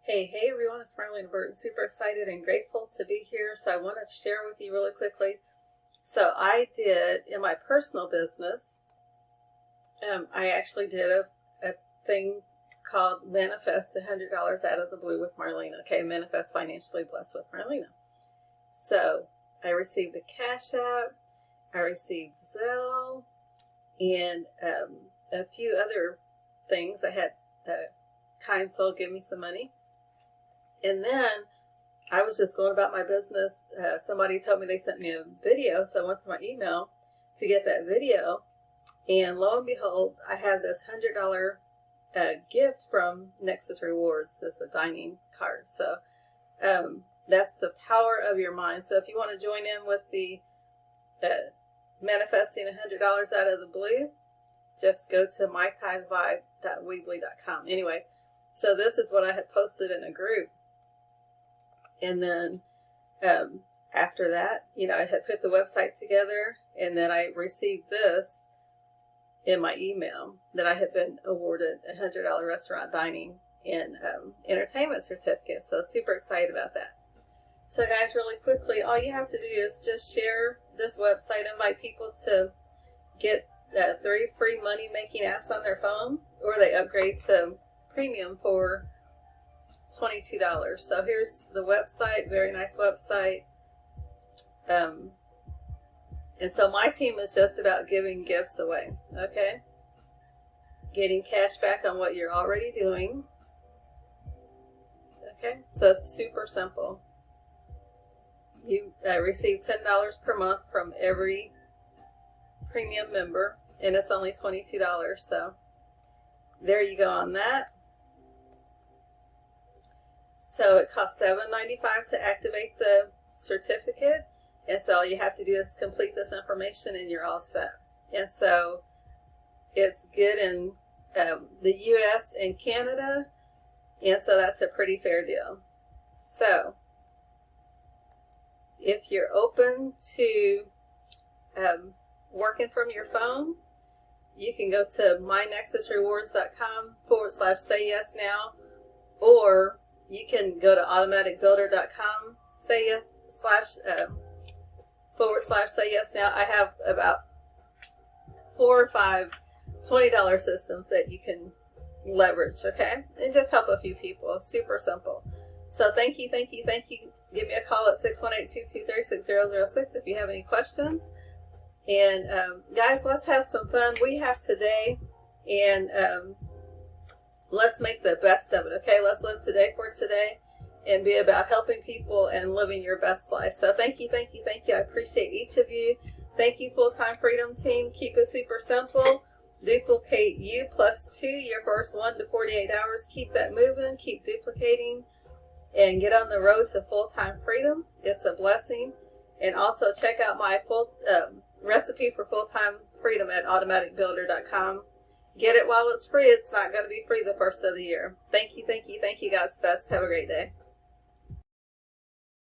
Hey everyone, it's Marlena Burton. Super excited and grateful to be here. So I wanted to share with you really quickly. So I did, in my personal business, I actually did a thing called Manifest $100 out of the blue with Marlena. Okay, Manifest Financially Blessed with Marlena. So I received a Cash App, I received Zelle, and a few other things. I had a kind soul give me some money. And then I was just going about my business. Somebody told me they sent me a video, so I went to my email to get that video. And lo and behold, I have this $100 gift from Nexus Rewards. It's a dining card. So that's the power of your mind. So if you want to join in with the manifesting $100 out of the blue, just go to mytithevibe.weebly.com. Anyway, so this is what I had posted in a group. And then after that, I had put the website together, and then I received this in my email that I had been awarded a $100 restaurant dining and entertainment certificate. So super excited about that. So guys, really quickly, all you have to do is just share this website, invite people to get 3 free money-making apps on their phone, or they upgrade to premium for $22. So here's the website, very nice website. And so my team is just about giving gifts away, okay? Getting cash back on what you're already doing. Okay, so it's super simple. You receive $10 per month from every premium member, and it's only $22. So there you go on that. So it costs $7.95 to activate the certificate, and so all you have to do is complete this information and you're all set. And so it's good in the US and Canada, and so that's a pretty fair deal. So if you're open to working from your phone, you can go to mynexusrewards.com/say yes now, or you can go to automaticbuilder.com /say yes now. I have about 4 or 5 $20 systems that you can leverage, okay? And just help a few people. It's super simple. So thank you. Give me a call at 618-223-6006 if you have any questions. And guys, let's have some fun. We have today, and let's make the best of it, okay? Let's live today for today and be about helping people and living your best life. So thank you. I appreciate each of you. Thank you, Full-Time Freedom Team. Keep it super simple. Duplicate you +2 your first 1 to 48 hours. Keep that moving. Keep duplicating and get on the road to full-time freedom. It's a blessing. And also check out my full recipe for full-time freedom at automaticbuilder.com. Get it while it's free. It's not going to be free the first of the year. Thank you. God's best. Have a great day.